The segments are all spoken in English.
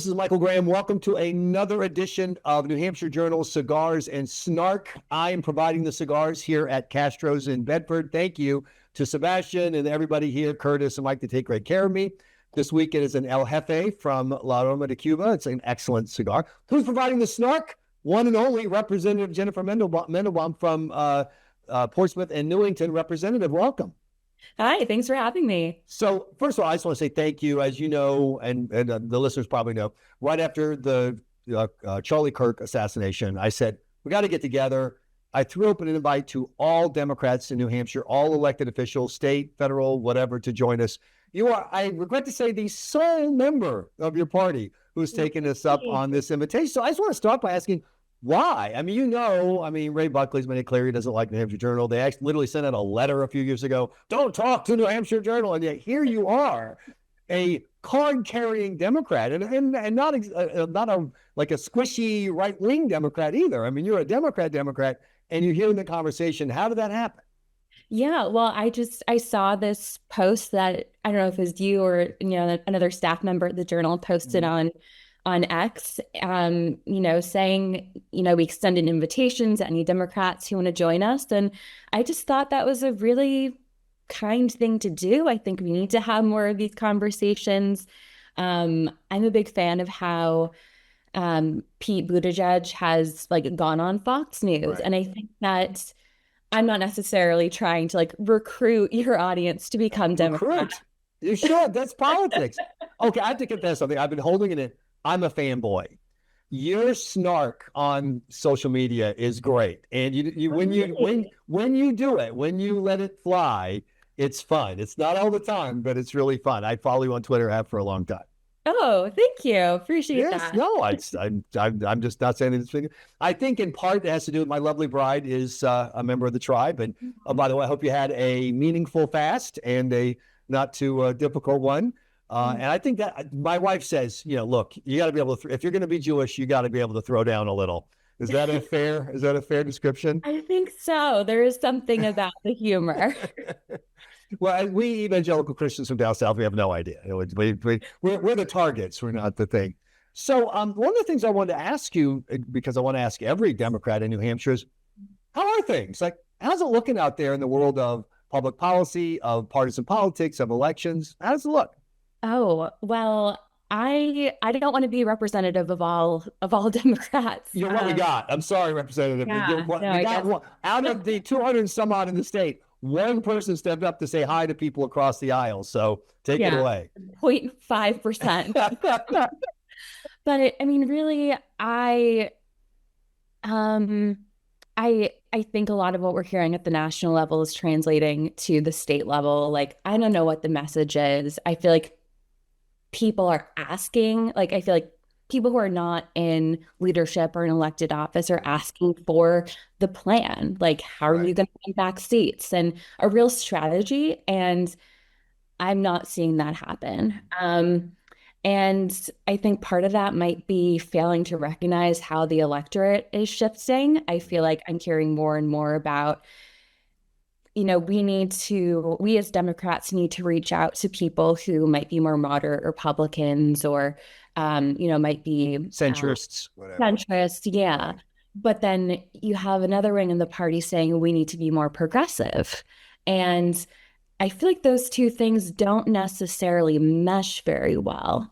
This is Michael Graham. Welcome to another edition of New Hampshire Journal Cigars and Snark. I am providing the cigars here at Castro's in Bedford. Thank you to Sebastian and everybody here, Curtis and Mike, to take great care of me. This week it is an El Jefe from La Roma de Cuba. It's an excellent cigar. Who's providing the Snark? One and only Representative Jennifer Mandelbaum from Portsmouth and Newington. Representative, welcome. Hi, thanks for having me. So first of all, I just want to say thank you. As you know, and the listeners probably know, right after the Charlie Kirk assassination, I said, we got to get together. I threw open an invite to all Democrats in New Hampshire, all elected officials, state, federal, whatever, to join us. You are, I regret to say, the sole member of your party who's taken us up on this invitation. So I just want to start by asking, why? I mean, Ray Buckley's made it clear he doesn't like New Hampshire Journal. They actually literally sent out a letter a few years ago, don't talk to New Hampshire Journal. And yet here you are, a card-carrying Democrat, and not like a squishy right-wing Democrat either. I mean, you're a Democrat, and you're hearing the conversation. How did that happen? Yeah, well, I saw this post that, I don't know if it was you or another staff member at the Journal posted on X, saying, we extended invitations to any Democrats who want to join us. And I just thought that was a really kind thing to do. I think we need to have more of these conversations. I'm a big fan of how Pete Buttigieg has gone on Fox News. Right. And I think that I'm not necessarily trying to recruit your audience to become Democrats. You should. That's politics. Okay, I have to confess something. I've been holding it in. I'm a fanboy. Your snark on social media is great, and when you do it, when you let it fly, it's fun. It's not all the time, but it's really fun. I follow you on Twitter, have for a long time. Oh, thank you. Appreciate that. No, I'm just not saying this. I think in part it has to do with my lovely bride is a member of the tribe, and by the way, I hope you had a meaningful fast and a not too difficult one. And I think that my wife says, look, you got to be able to, if you're going to be Jewish, you got to be able to throw down a little. Is that a fair description? I think so. There is something about the humor. Well, we evangelical Christians from down south, we have no idea. We're the targets. We're not the thing. So one of the things I wanted to ask you, because I want to ask every Democrat in New Hampshire, is how are things? How's it looking out there in the world of public policy, of partisan politics, of elections? How does it look? Oh, well, I don't want to be representative of all Democrats. You're what we got. I'm sorry, Representative. Out of the 200 and some odd in the state, one person stepped up to say hi to people across the aisle. So take it away. 0.5%. But really, I think a lot of what we're hearing at the national level is translating to the state level. I don't know what the message is. I feel like people are asking, I feel like people who are not in leadership or in elected office are asking for the plan. How are you going to win back seats and a real strategy? And I'm not seeing that happen. And I think part of that might be failing to recognize how the electorate is shifting. I feel like I'm hearing more and more about, we as Democrats need to reach out to people who might be more moderate Republicans or, might be centrists, yeah. But then you have another wing in the party saying we need to be more progressive. And I feel like those two things don't necessarily mesh very well.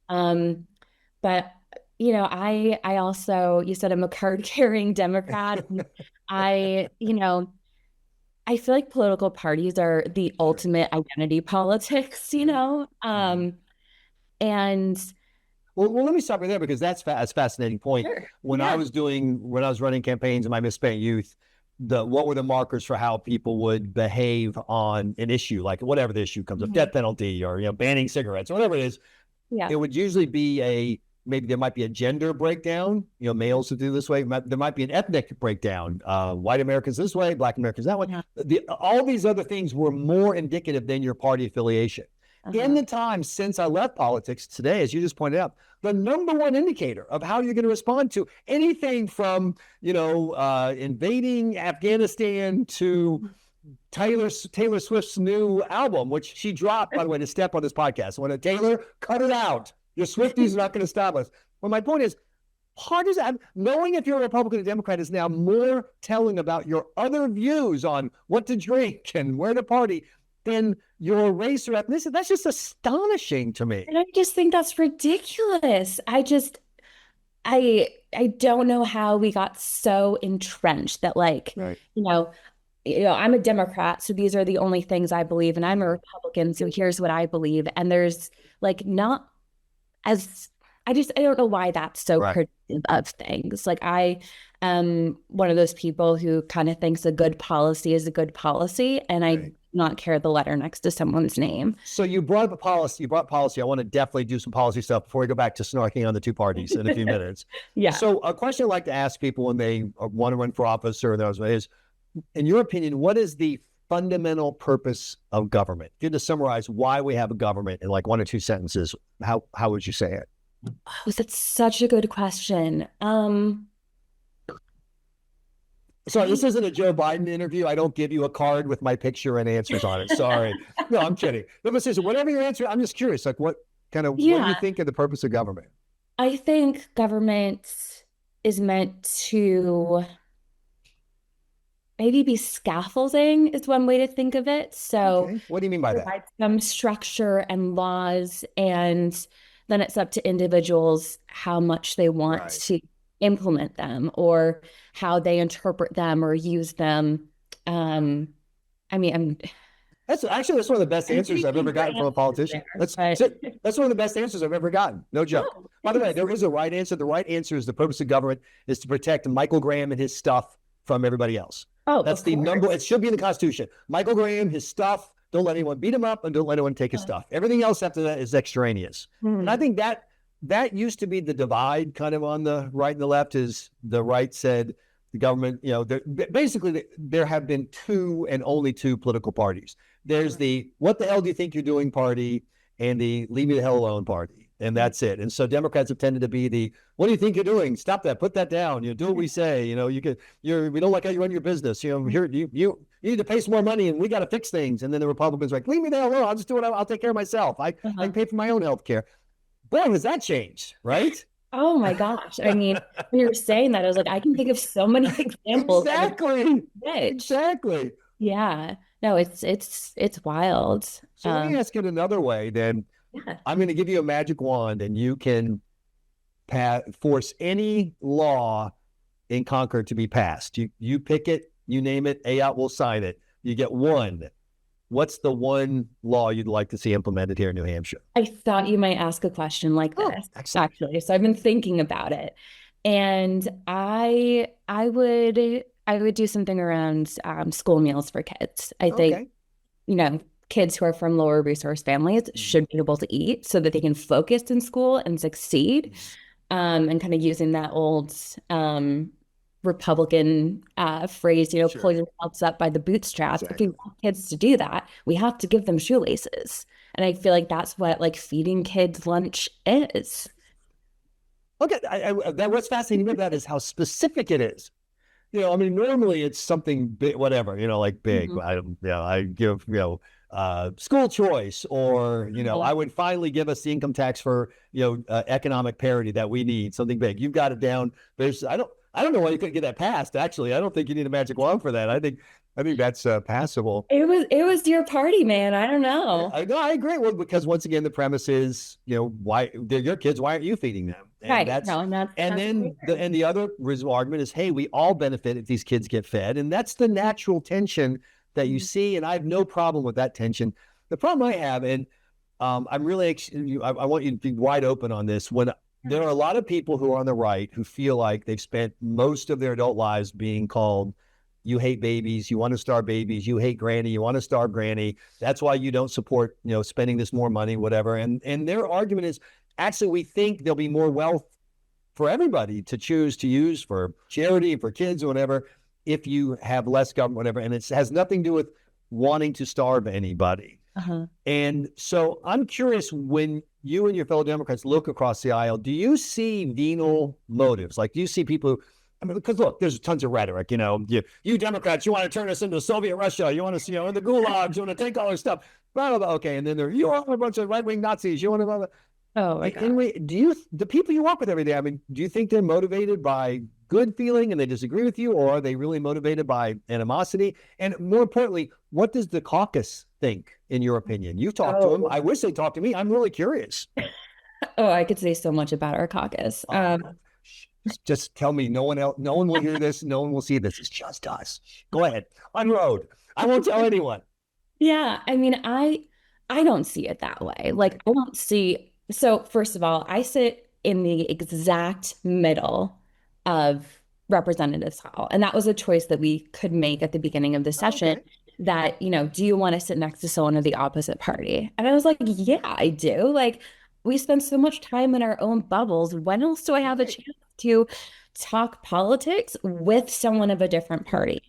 But, I also, you said I'm a card-carrying Democrat. I feel like political parties are the ultimate identity politics, and well, let me stop right there because that's a fascinating point. Sure. When I was running campaigns in my misspent youth, what were the markers for how people would behave on an issue, whatever the issue comes up, death penalty or banning cigarettes, or whatever it is. Yeah. It would usually be maybe there might be a gender breakdown, males who do this way. There might be an ethnic breakdown. White Americans this way, Black Americans that way. Yeah. All these other things were more indicative than your party affiliation. In the time since I left politics today, as you just pointed out, the number one indicator of how you're going to respond to anything from, invading Afghanistan to Taylor Swift's new album, which she dropped, by the way, to step on this podcast. When Taylor, cut it out. Your Swifties are not going to stop us. Well, my point is, partisan, knowing if you're a Republican or Democrat is now more telling about your other views on what to drink and where to party than your race or ethnicity. That's just astonishing to me. And I just think that's ridiculous. I don't know how we got so entrenched that Right. I'm a Democrat, so these are the only things I believe, and I'm a Republican, so here's what I believe. And there's not as I don't know why that's so predictive of things. Like, I am one of those people who kind of thinks a good policy is a good policy, and I do not care the letter next to someone's name. So you brought up policy. I want to definitely do some policy stuff before we go back to snarking on the two parties in a few minutes. Yeah. So a question I like to ask people when they want to run for office or those ways, in your opinion, what is the fundamental purpose of government? If you had to summarize why we have a government in like one or two sentences, how would you say it? Oh, that's such a good question. Sorry, this isn't a Joe Biden interview. I don't give you a card with my picture and answers on it. Sorry. No, I'm kidding. No, but seriously, whatever your answer, I'm just curious. Like, what do you think of the purpose of government? I think government is meant to maybe be scaffolding is one way to think of it. So what do you mean by that? Some structure and laws, and then it's up to individuals how much they want to implement them or how they interpret them or use them. That's one of the best answers I've ever gotten from a politician. That's one of the best answers I've ever gotten. No joke. Oh, by the way, there is a right answer. The right answer is the purpose of government is to protect Michael Graham and his stuff from everybody else. Oh, that's the number. It should be in the Constitution. Michael Graham, his stuff. Don't let anyone beat him up, and don't let anyone take his stuff. Everything else after that is extraneous. And I think that used to be the divide, kind of on the right and the left. Is the right said the government, basically there have been two and only two political parties. There's the "what the hell do you think you're doing" party and the "leave me the hell alone" party, and that's it. And so Democrats have tended to be the "what do you think you're doing? Stop that! Put that down! Do what we say. We don't like how you run your business. Here you need to pay some more money, and we got to fix things." And then the Republicans are like, "Leave me the hell alone. I'll just do it. I'll take care of myself. I can pay for my own health care." Boy, has that changed, right? Oh my gosh. When you were saying that, I was like, I can think of so many examples. Exactly. Yeah. No, it's wild. So let me ask it another way then. Yeah. I'm going to give you a magic wand, and you can force any law in Concord to be passed. You pick it, you name it, AOT will sign it. You get one. What's the one law you'd like to see implemented here in New Hampshire? I thought you might ask a question like this, actually. So I've been thinking about it, and I would do something around school meals for kids. I think, kids who are from lower resource families should be able to eat so that they can focus in school and succeed. And kind of using that old Republican phrase, pull yourselves up by the bootstraps. Exactly. If we want kids to do that, we have to give them shoelaces. And I feel like that's what feeding kids lunch is. Okay, what's fascinating about that is how specific it is. Normally it's something big, whatever, like big. Mm-hmm. I give, school choice, or, I would finally give us the income tax for, economic parity that we need, something big. You've got it down. I don't know why you couldn't get that passed. Actually, I don't think you need a magic wand for that. I think that's passable. It was your party, man. I don't know. I agree. Well, because once again, the premise is, why they're your kids? Why aren't you feeding them? And the other argument is, hey, we all benefit if these kids get fed, and that's the natural tension that you see. And I have no problem with that tension. The problem I have, and I'm really, I want you to be wide open on this. When there are a lot of people who are on the right who feel like they've spent most of their adult lives being called, you hate babies, you want to starve babies, you hate granny, you want to starve granny. That's why you don't support, spending this more money, whatever. And their argument is, actually, we think there'll be more wealth for everybody to choose to use for charity, for kids or whatever, if you have less government, whatever. And it has nothing to do with wanting to starve anybody. And so I'm curious, when you and your fellow Democrats look across the aisle, do you see venal motives? Like, do you see people because look, there's tons of rhetoric, you Democrats, you want to turn us into Soviet Russia, you want us, in the gulags, you want to take all our stuff, blah, blah, blah. Okay. And then you are a bunch of right-wing Nazis, you want to, blah, blah. Oh my God. Anyway, the people you walk with every day, I mean, do you think they're motivated by good feeling and they disagree with you, or are they really motivated by animosity? And more importantly, what does the caucus think, in your opinion? You talked to them. I wish they talked to me. I'm really curious. Oh, I could say so much about our caucus. Just tell me, no one else, no one will hear this, no one will see this. It's just us. Go ahead, unload. I won't tell anyone. Yeah, I mean, I don't see it that way. Like, I don't see. So, first of all, I sit in the exact middle of Representatives Hall, and that was a choice that we could make at the beginning of the session. Okay. That, do you want to sit next to someone of the opposite party? And I was like, yeah, I do. Like, we spend so much time in our own bubbles. When else do I have a chance to talk politics with someone of a different party?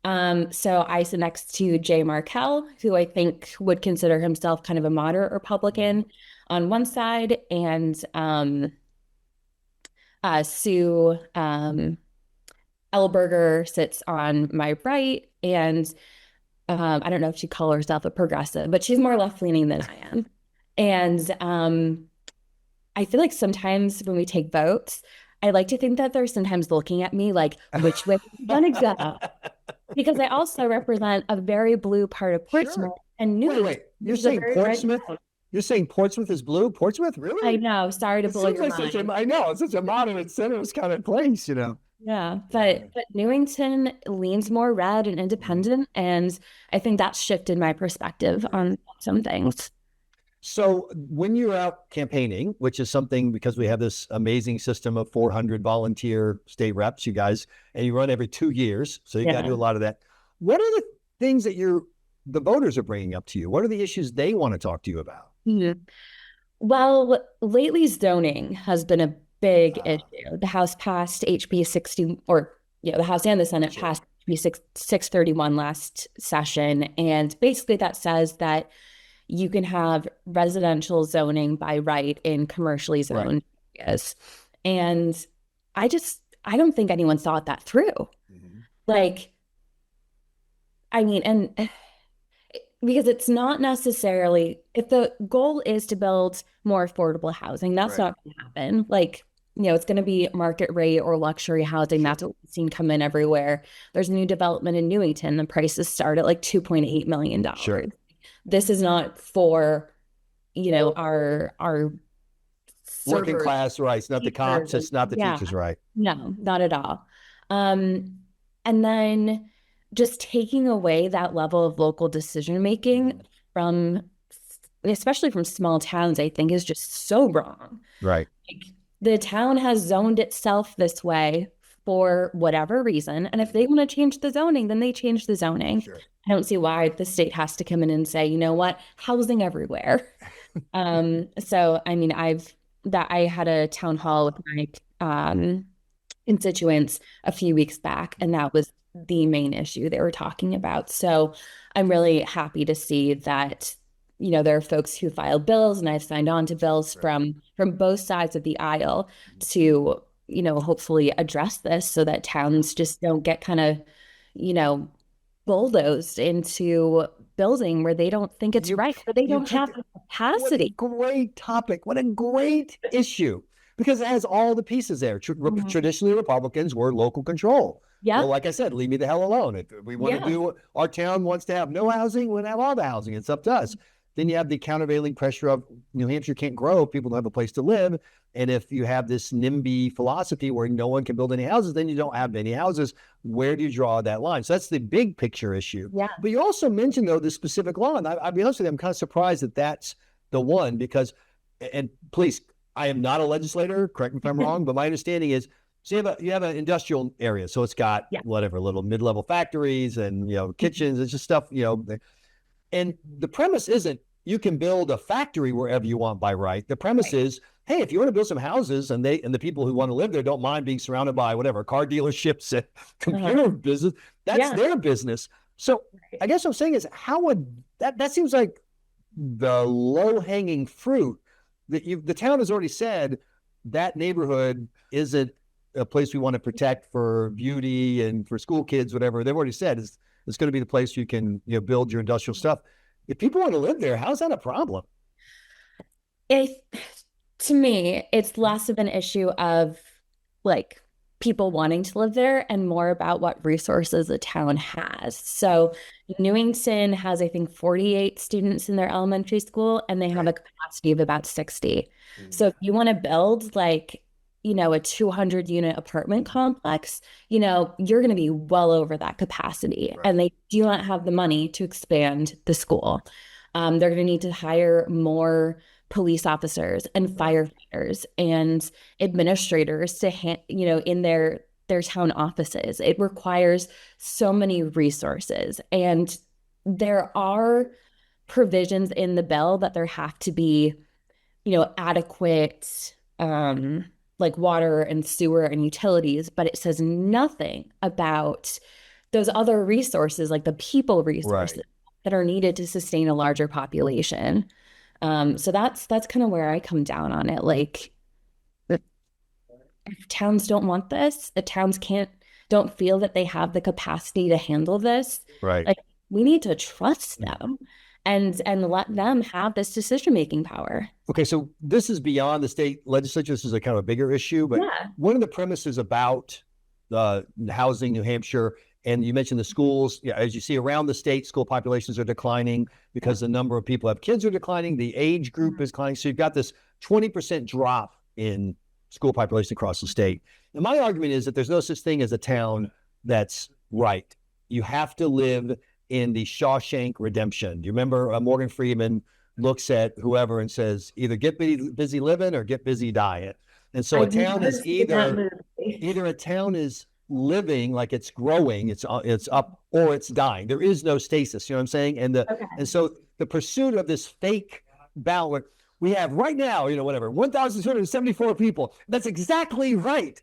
So I sit next to Jay Markell, who I think would consider himself kind of a moderate Republican on one side, and Sue Elberger sits on my right, and I don't know if she'd call herself a progressive, but she's more left-leaning than I am. And I feel like sometimes when we take votes, I like to think that they're sometimes looking at me like, which way are you gonna go? Because I also represent a very blue part of Portsmouth and New. Wait. You're saying Portsmouth? You're saying Portsmouth is blue? Portsmouth, really? I know. Sorry to blow your mind. I know, it's such a moderate centrist kind of place, Yeah, but Newington leans more red and independent, and I think that's shifted my perspective on some things. So when you're out campaigning, which is something, because we have this amazing system of 400 volunteer state reps, you guys, and you run every 2 years, so you got to do a lot of that. What are the things that the voters are bringing up to you? What are the issues they want to talk to you about? Well, lately zoning has been a big issue. The House passed HB 60, or the House and the Senate passed HB 631 last session, and basically that says that you can have residential zoning by right in commercially zoned areas. And I don't think anyone thought that through. Like, I mean, and because it's not necessarily, if the goal is to build more affordable housing, that's not going to happen. Like, it's going to be market rate or luxury housing. That's what we've seen come in everywhere. There's a new development in Newington. The prices start at like $2.8 million. Sure. This is not for, our working class rights, not the cops, it's not the teachers, right? No, not at all. And then just taking away that level of local decision making especially from small towns, I think is just so wrong. Right. Like, the town has zoned itself this way for whatever reason. And if they want to change the zoning, then they change the zoning. Sure. I don't see why the state has to come in and say, you know what, housing everywhere. So, I mean, I had a town hall with my constituents a few weeks back, and that was the main issue they were talking about. So I'm really happy to see that, there are folks who filed bills, and I've signed on to bills from both sides of the aisle to, hopefully address this so that towns just don't get kind of, bulldozed into building where they don't think it's right, or they don't have the capacity. What a great topic. What a great issue. Because it has all the pieces there. Traditionally, Republicans were local control. Yeah. Well, like I said, leave me the hell alone. If we want to do, our town wants to have no housing, we'll have all the housing. It's up to us. Then you have the countervailing pressure of New Hampshire can't grow. People don't have a place to live. And if you have this NIMBY philosophy where no one can build any houses, then you don't have any houses. Where do you draw that line? So that's the big picture issue. Yeah. But you also mentioned, though, the specific law. And I'll be honest with you, I'm kind of surprised that that's the one because, and please, I am not a legislator, correct me if I'm wrong, but my understanding is, so you have an industrial area. So it's got whatever, little mid-level factories and, kitchens. It's just stuff, and the premise isn't you can build a factory wherever you want by right. The premise is, hey, if you want to build some houses and the people who want to live there don't mind being surrounded by whatever, car dealerships and computer business, that's their business. So I guess what I'm saying is, how would that seems like the low-hanging fruit that the town has already said that neighborhood isn't a place we want to protect for beauty and for school kids, whatever. They've already said it's going to be the place you can build your industrial stuff. If people want to live there, how's that a problem? To me, it's less of an issue of like people wanting to live there and more about what resources the town has. So Newington has, I think, 48 students in their elementary school, and they have a capacity of about 60. So if you want to build like, a 200 unit apartment complex, you're going to be well over that capacity. Right. And they do not have the money to expand the school. They're going to need to hire more police officers and firefighters and administrators to in their town offices. It requires so many resources, and there are provisions in the bill that there have to be adequate like water and sewer and utilities, but it says nothing about those other resources, like the people resources Right. that are needed to sustain a larger population. So that's kind of where I come down on it. Like, if towns don't want this, if towns don't feel that they have the capacity to handle this, Right. like we need to trust them and let them have this decision-making power. Okay, so this is beyond the state legislature. This is a kind of a bigger issue, but one of the premises about housing New Hampshire, and you mentioned the schools, as you see around the state, school populations are declining because the number of people who have kids are declining, the age group is declining. So you've got this 20% drop in school population across the state. And my argument is that there's no such thing as a town that's right. You have to live in the Shawshank Redemption. Do you remember Morgan Freeman looks at whoever and says, either get busy living or get busy dying. And so a town is either a town is living, like it's growing, it's up, or it's dying. There is no stasis. You know what I'm saying? And so the pursuit of this fake ballot we have right now, 1,274 people. That's exactly right.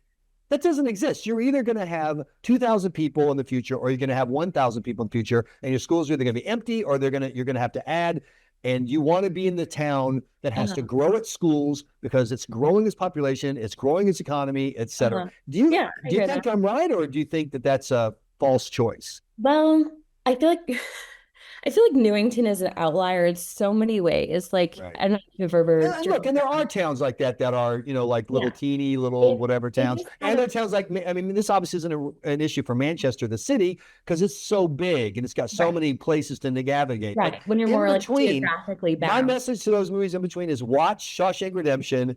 That doesn't exist. You're either going to have 2,000 people in the future, or you're going to have 1,000 people in the future, and your schools are either going to be empty, or you're going to have to add. And you want to be in the town that has to grow its schools because it's growing its population, it's growing its economy, et cetera. Do you think I'm right, or do you think that that's a false choice? Well, I feel like Newington is an outlier in so many ways. Like, I don't know if you've ever look, and there are towns like that are, like little teeny little whatever towns. And there are towns like, this obviously isn't an issue for Manchester, the city, because it's so big and it's got so many places to navigate. Right. When you're more between, like geographically bound. My message to those movies in between is watch Shawshank Redemption,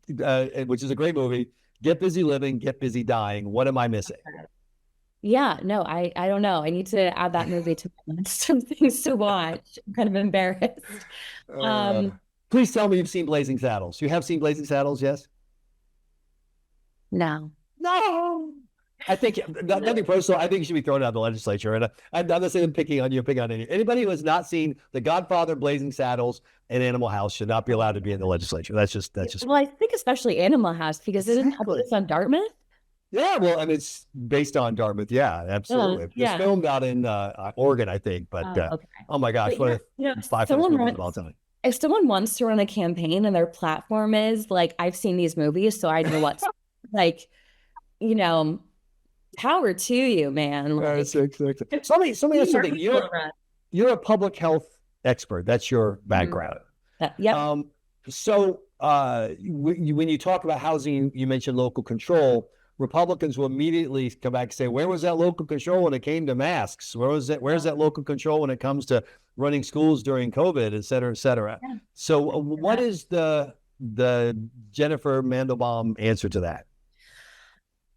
which is a great movie. Get busy living, get busy dying. What am I missing? Yeah, no, I don't know. I need to add that movie to my list of things to watch. I'm kind of embarrassed. Please tell me you've seen Blazing Saddles. You have seen Blazing Saddles, yes? No. I think nothing personal. I think you should be thrown out of the legislature. And I'm not saying I'm picking on you, picking on anybody who has not seen The Godfather, Blazing Saddles, and Animal House should not be allowed to be in the legislature. That's just. Well, I think especially Animal House, because isn't it on Dartmouth? Yeah, well, it's based on Dartmouth. Yeah, absolutely. It's filmed out in Oregon, I think. But oh my gosh, what a 5 movies of all time. If someone wants to run a campaign and their platform is like, I've seen these movies, so I know what's like, power to you, man. Like, so let me ask something. You're a public health expert. That's your background. So when you talk about housing, you mentioned local control. Republicans will immediately come back and say, where was that local control when it came to masks? Where's that local control when it comes to running schools during COVID, et cetera, et cetera? Yeah. So what is the Jennifer Mandelbaum answer to that?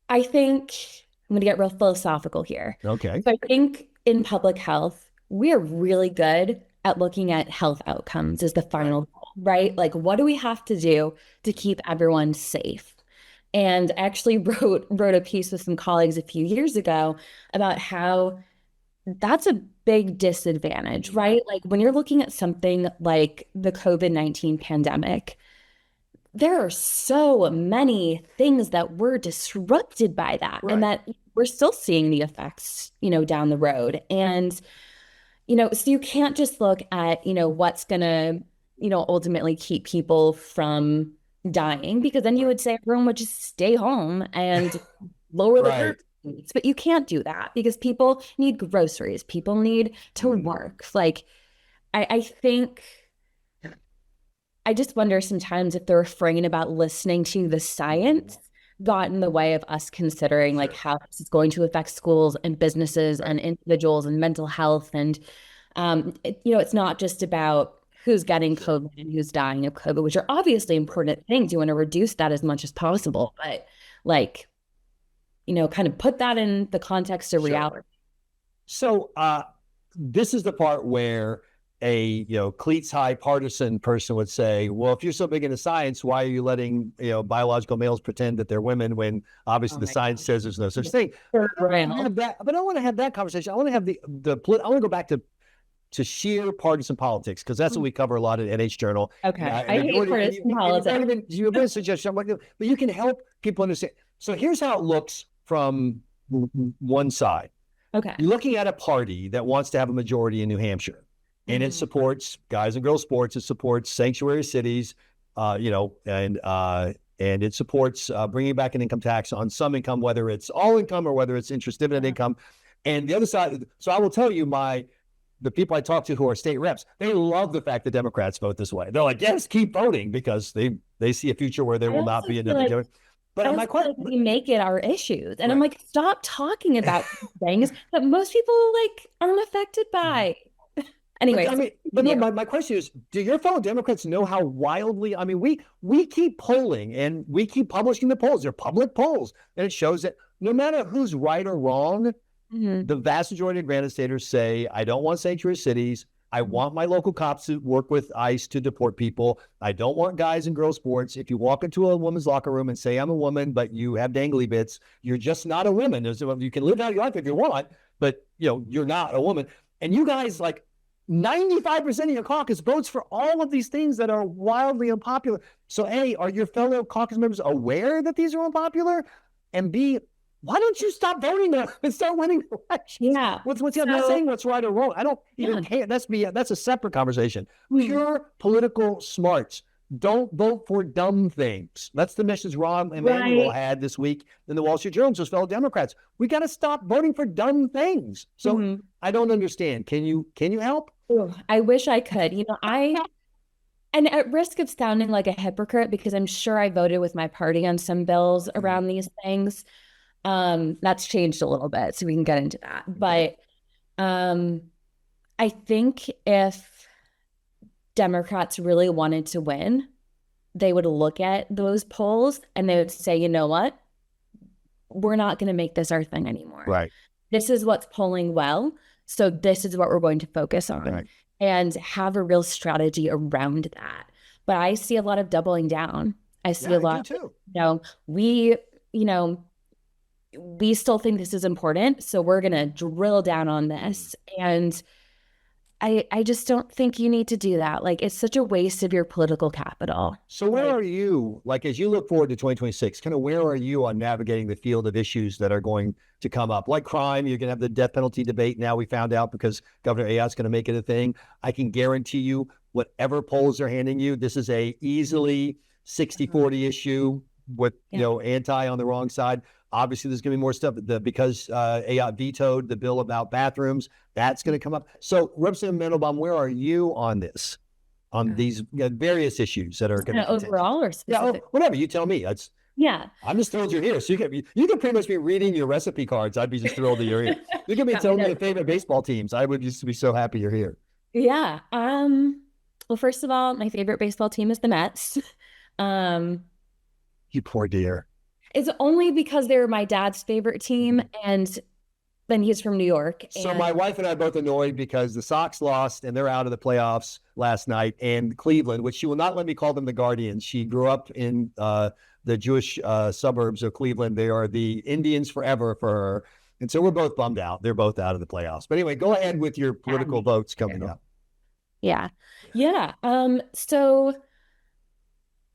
I think I'm going to get real philosophical here. Okay. So I think in public health, we are really good at looking at health outcomes as the final goal, right? Like, what do we have to do to keep everyone safe? And I actually wrote a piece with some colleagues a few years ago about how that's a big disadvantage, right? Like when you're looking at something like the COVID-19 pandemic, there are so many things that were disrupted by that, and that we're still seeing the effects, down the road. And, so you can't just look at, what's going to, ultimately keep people from dying, because then you would say everyone would just stay home and lower the birth rates. But you can't do that because people need groceries, people need to work. Like I think I just wonder sometimes if the refrain about listening to the science got in the way of us considering like how this is going to affect schools and businesses and individuals and mental health. And, it's not just about who's getting COVID and who's dying of COVID, which are obviously important things. You want to reduce that as much as possible, but like, kind of put that in the context of reality. So this is the part where a cleats high partisan person would say, well, if you're so big into science, why are you letting biological males pretend that they're women when obviously the science says there's no such thing? But I don't want to have that conversation. I want to have I want to go back to sheer partisan politics, because that's what we cover a lot at NHJournal. Okay, I hate partisan politics. You have a suggestion, but you can help people understand. So here's how it looks from one side. Okay, you're looking at a party that wants to have a majority in New Hampshire. And it supports guys and girls sports. It supports sanctuary cities, and it supports bringing back an income tax on some income, whether it's all income or whether it's interest dividend income. And the other side, so I will tell you, the people I talk to who are state reps, they love the fact that Democrats vote this way. They're like, yes, keep voting, because they see a future where there will not be another. But my question, we make it our issues, and I'm like, stop talking about things that most people aren't affected by. Anyway, my question is, do your fellow Democrats know how wildly, we keep polling and we keep publishing the polls. They're public polls. And it shows that no matter who's right or wrong, the vast majority of Granite Staters say, I don't want sanctuary cities. I want my local cops to work with ICE to deport people. I don't want guys and girls sports. If you walk into a woman's locker room and say, I'm a woman, but you have dangly bits, you're just not a woman. You can live out your life if you want, but you're not a woman. And you guys, 95% of your caucus votes for all of these things that are wildly unpopular. So A, are your fellow caucus members aware that these are unpopular? And B, why don't you stop voting them and start winning elections? Yeah. I'm not saying what's right or wrong. I don't even care. That's a separate conversation. Pure political smarts. Don't vote for dumb things. That's the message Rahm Emanuel had this week in the Wall Street Journal to his fellow Democrats. We got to stop voting for dumb things. So I don't understand. Can you help? I wish I could. And at risk of sounding like a hypocrite, because I'm sure I voted with my party on some bills around these things. That's changed a little bit, so we can get into that. But I think if Democrats really wanted to win, they would look at those polls and they would say, you know what? We're not going to make this our thing anymore. Right. This is what's polling well. So this is what we're going to focus on and have a real strategy around that. But I see a lot of doubling down. I see a lot, we still think this is important. So we're going to drill down on this. And I just don't think you need to do that. It's such a waste of your political capital. So where are you, as you look forward to 2026, kind of where are you on navigating the field of issues that are going to come up? Like crime, you're going to have the death penalty debate now, we found out, because Governor Ayotte's going to make it a thing. I can guarantee you, whatever polls are handing you, this is a easily 60-40 issue with, anti on the wrong side. Obviously, there's going to be more stuff because Ayotte vetoed the bill about bathrooms. That's going to come up. So, Representative Mandelbaum, where are you on this, on these various issues that are going to overall or specific? Yeah, whatever you tell me. I'm just thrilled you're here. So you can pretty much be reading your recipe cards. I'd be just thrilled that you're here. You can be telling me your favorite baseball teams. I would just be so happy you're here. Yeah. Well, first of all, my favorite baseball team is the Mets. You poor dear. It's only because they're my dad's favorite team, and then he's from New York. So my wife and I are both annoyed because the Sox lost and they're out of the playoffs last night. And Cleveland, which she will not let me call them the Guardians. She grew up in the Jewish suburbs of Cleveland. They are the Indians forever for her. And so we're both bummed out. They're both out of the playoffs. But anyway, go ahead with your political votes coming up. Yeah. So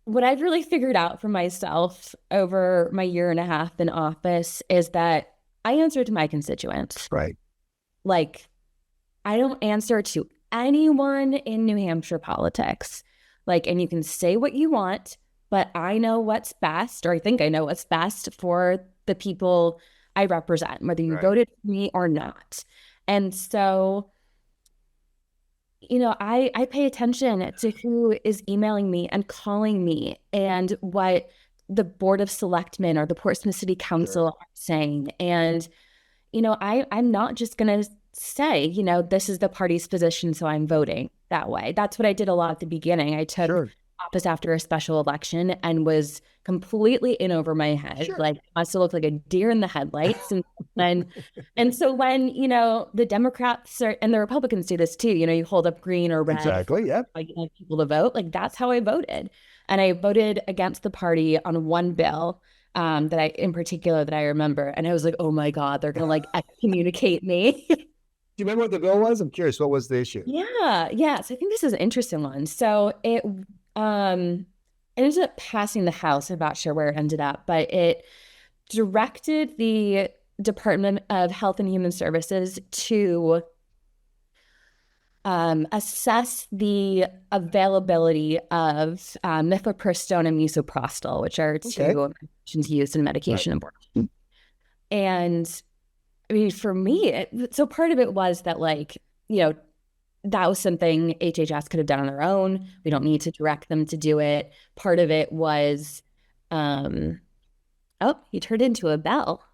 what I've really figured out for myself over my year and a half in office is that I answer to my constituents. Right. I don't answer to anyone in New Hampshire politics. And you can say what you want, but I know what's best, or I think I know what's best for the people I represent, whether you voted for me or not. And so I pay attention to who is emailing me and calling me and what the Board of Selectmen or the Portsmouth City Council are saying. And, I'm not just going to say, this is the party's position, so I'm voting that way. That's what I did a lot at the beginning. I took office after a special election and was completely in over my head. Like, I must have looked like a deer in the headlights. And so when, the Democrats and the Republicans do this too, you hold up green or red. Exactly. Yeah. Like, people to vote. Like, that's how I voted. And I voted against the party on one bill in particular that I remember. And I was like, oh my God, they're going to like excommunicate me. Do you remember what the bill was? I'm curious. What was the issue? Yeah. So I think this is an interesting one. So it ended up passing the House. I'm not sure where it ended up, but it directed the Department of Health and Human Services to assess the availability of mifepristone and misoprostol, which are two medications used in medication abortion. And I mean, for me, so part of it was that, like, that was something HHS could have done on their own. We don't need to direct them to do it. Part of it was, he turned into a bell.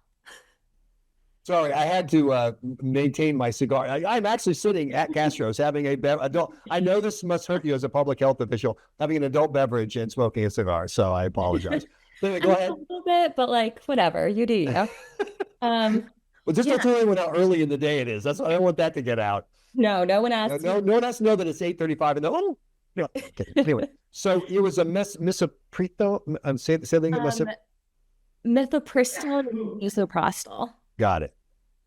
Sorry, I had to maintain my cigar. I'm actually sitting at Castro's having adult. I know this must hurt you as a public health official, having an adult beverage and smoking a cigar. So I apologize. Anyway, go ahead. A little bit, but like, whatever, you do. Well, just to tell you how early in the day it is. That's I don't want that to get out. No one asked. No one has to know that it's 8:35 and okay. Anyway, so it was a misoprostol. Say the thing. Mifepristone and misoprostol. Got it.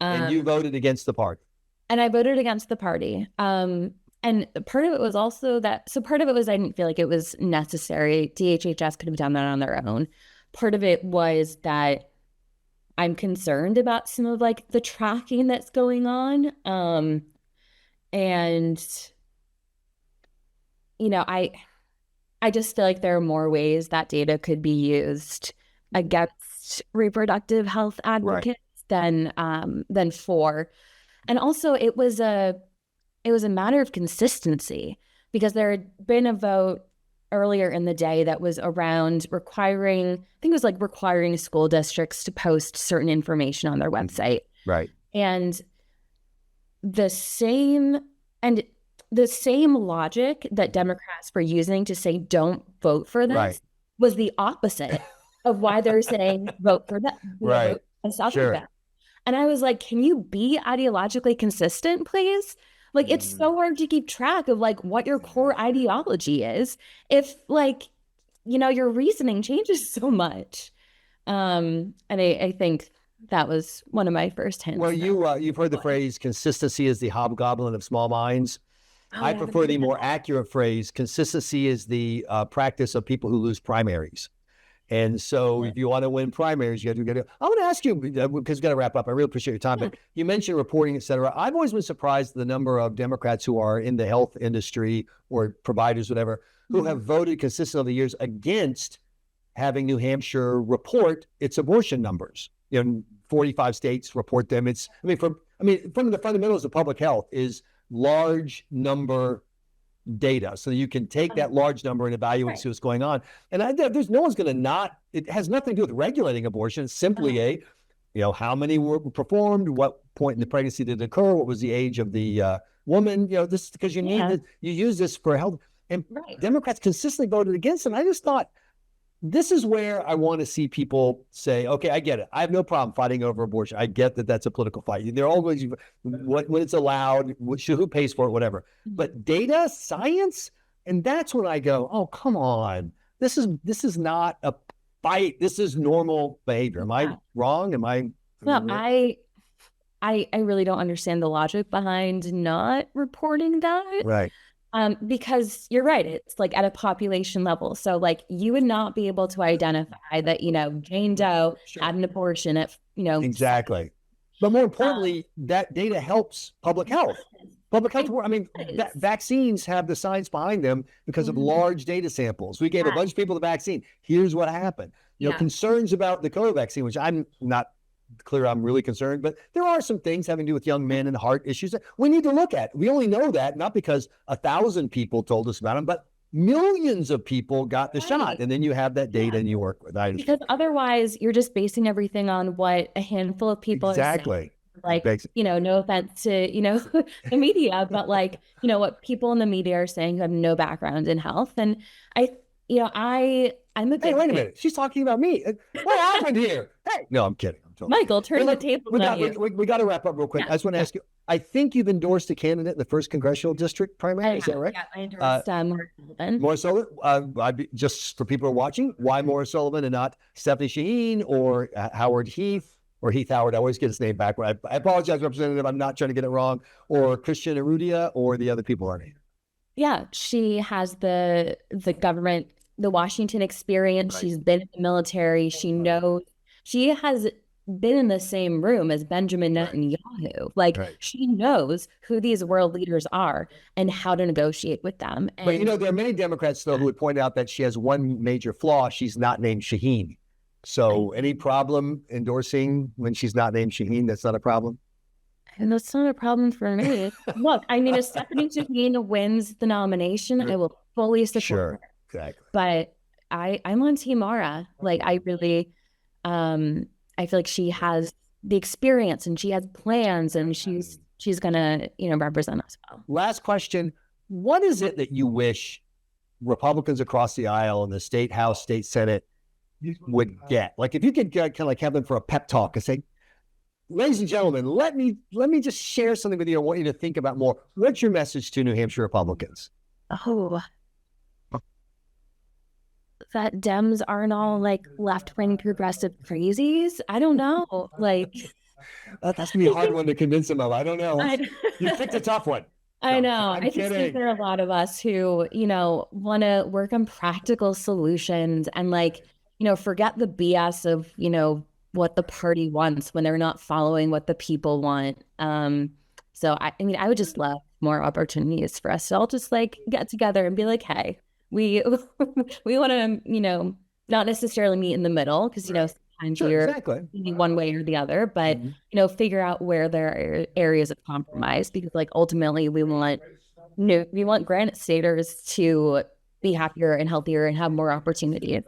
And you voted against the party. And I voted against the party. And part of it was also part of it was I didn't feel like it was necessary. DHHS could have done that on their own. Part of it was that I'm concerned about some of like the tracking that's going on. And I just feel like there are more ways that data could be used against reproductive health advocates than for. And also it was a matter of consistency, because there had been a vote earlier in the day that was around requiring school districts to post certain information on their website. Right. And the same logic that Democrats were using to say don't vote for this was the opposite of why they're saying vote for that. Right. Sure. And I was like, can you be ideologically consistent, please? Like, it's so hard to keep track of like what your core ideology is if your reasoning changes so much. And I think that was one of my first hints. Well, you've heard the phrase consistency is the hobgoblin of small minds. I prefer the more accurate phrase, consistency is the practice of people who lose primaries. And so if you want to win primaries, you have to get it. I want to ask you, because we've got to wrap up. I really appreciate your time, but you mentioned reporting, et cetera. I've always been surprised at the number of Democrats who are in the health industry or providers, whatever, who have voted consistently over the years against having New Hampshire report its abortion numbers. 45 states report them. From the fundamentals of public health is large number data, so you can take that large number and evaluate and see what's going on. And there's no one's going to it has nothing to do with regulating abortion. It's simply how many were performed, what point in the pregnancy did it occur, what was the age of the woman, this because you need you use this for health. And Democrats consistently voted against it. And I just thought, this is where I want to see people say, okay, I get it. I have no problem fighting over abortion. I get that that's a political fight. They're always, when it's allowed, who pays for it, whatever. But data, science, and that's when I go, oh, come on. This is not a fight. This is normal behavior. Am I wrong? Am I? No, I really don't understand the logic behind not reporting that. Right. Because you're right, it's like at a population level. So like you would not be able to identify that, Jane Doe had an abortion at, Exactly. But more importantly, that data helps public health. Public health, vaccines have the science behind them because of large data samples. We gave a bunch of people the vaccine. Here's what happened. Concerns about the COVID vaccine, which I'm not clear I'm really concerned, but there are some things having to do with young men and heart issues that we need to look at. We only know that not because 1,000 people told us about them, but millions of people got the shot. And then you have that data and you work with it. Because otherwise you're just basing everything on what a handful of people are saying. Like, no offense to, the media, but like, what people in the media are saying who have no background in health. And I'm a bit. Hey, wait a minute. She's talking about me. What happened here? Hey, no, I'm kidding. Michael, turn the table. We got to wrap up real quick. I just want to ask you, I think you've endorsed a candidate in the 1st congressional district primary. Is that right? Yeah, I endorsed Maura Sullivan. Maura Sullivan. Just for people who are watching, why Maura Sullivan and not Stephanie Shaheen or Howard Heath or Heath Howard? I always get his name backward. I apologize, Representative. I'm not trying to get it wrong. Or Christian Arudia or the other people on it. Yeah, she has the government, the Washington experience. Right. She's been in the military. She knows. She has been in the same room as Benjamin Netanyahu. Like, she knows who these world leaders are and how to negotiate with them. And, but, there are many Democrats, though, who would point out that she has one major flaw. She's not named Shaheen. So any problem endorsing when she's not named Shaheen? That's not a problem? And that's not a problem for me. Look, if Stephanie Shaheen wins the nomination, I will fully support her. Exactly. But I'm on Team Maura. Like, I really... I feel like she has the experience and she has plans and she's gonna, represent us well. Last question. What is it that you wish Republicans across the aisle in the state House, state Senate would get? Like, if you could kind of like have them for a pep talk and say, ladies and gentlemen, let me just share something with you I want you to think about more. What's your message to New Hampshire Republicans? Oh, that Dems aren't all like left-wing progressive crazies. I don't know. Like, that's gonna be a hard one to convince them of. I don't know. You picked a tough one. I know. I just think there are a lot of us who, want to work on practical solutions and forget the BS of, what the party wants when they're not following what the people want. So I would just love more opportunities for us to all just get together and be like, hey, we want to, not necessarily meet in the middle because, sometimes you're one way or the other, but, figure out where there are areas of compromise because ultimately we want Granite Staters to be happier and healthier and have more opportunity.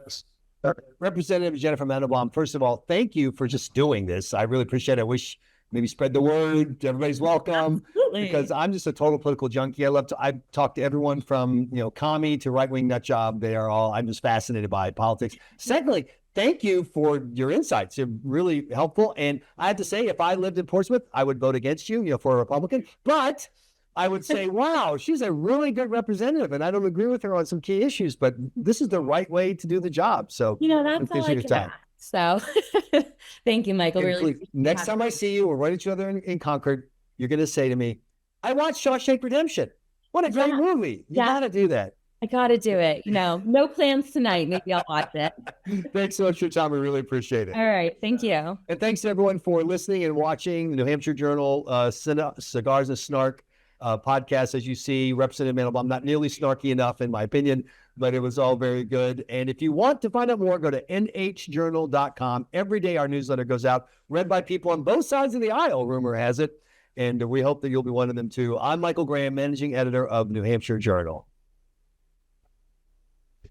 Representative Jennifer Mandelbaum, first of all, thank you for just doing this. I really appreciate it. I wish maybe spread the word. Everybody's welcome. Absolutely. Because I'm just a total political junkie. I've talked to everyone from, commie to right-wing nut job. I'm just fascinated by politics. Secondly, thank you for your insights. They're really helpful. And I have to say, if I lived in Portsmouth, I would vote against you, for a Republican. But I would say, wow, she's a really good representative. And I don't agree with her on some key issues, but this is the right way to do the job. So, that's all I can ask. So thank you, Michael. Really. Next time I see you, we'll run each other in Concord, you're going to say to me, I watched Shawshank Redemption. What a great movie. You got to do that. I got to do it. No plans tonight. Maybe I'll watch it. Thanks so much for your time. We really appreciate it. All right. Thank you. And thanks to everyone for listening and watching the New Hampshire Journal Cigars and Snark podcast. As you see, Representative Mandelbaum, not nearly snarky enough, in my opinion, but it was all very good. And if you want to find out more, go to NHJournal.com. Every day our newsletter goes out, read by people on both sides of the aisle, rumor has it. And we hope that you'll be one of them too. I'm Michael Graham, managing editor of New Hampshire Journal.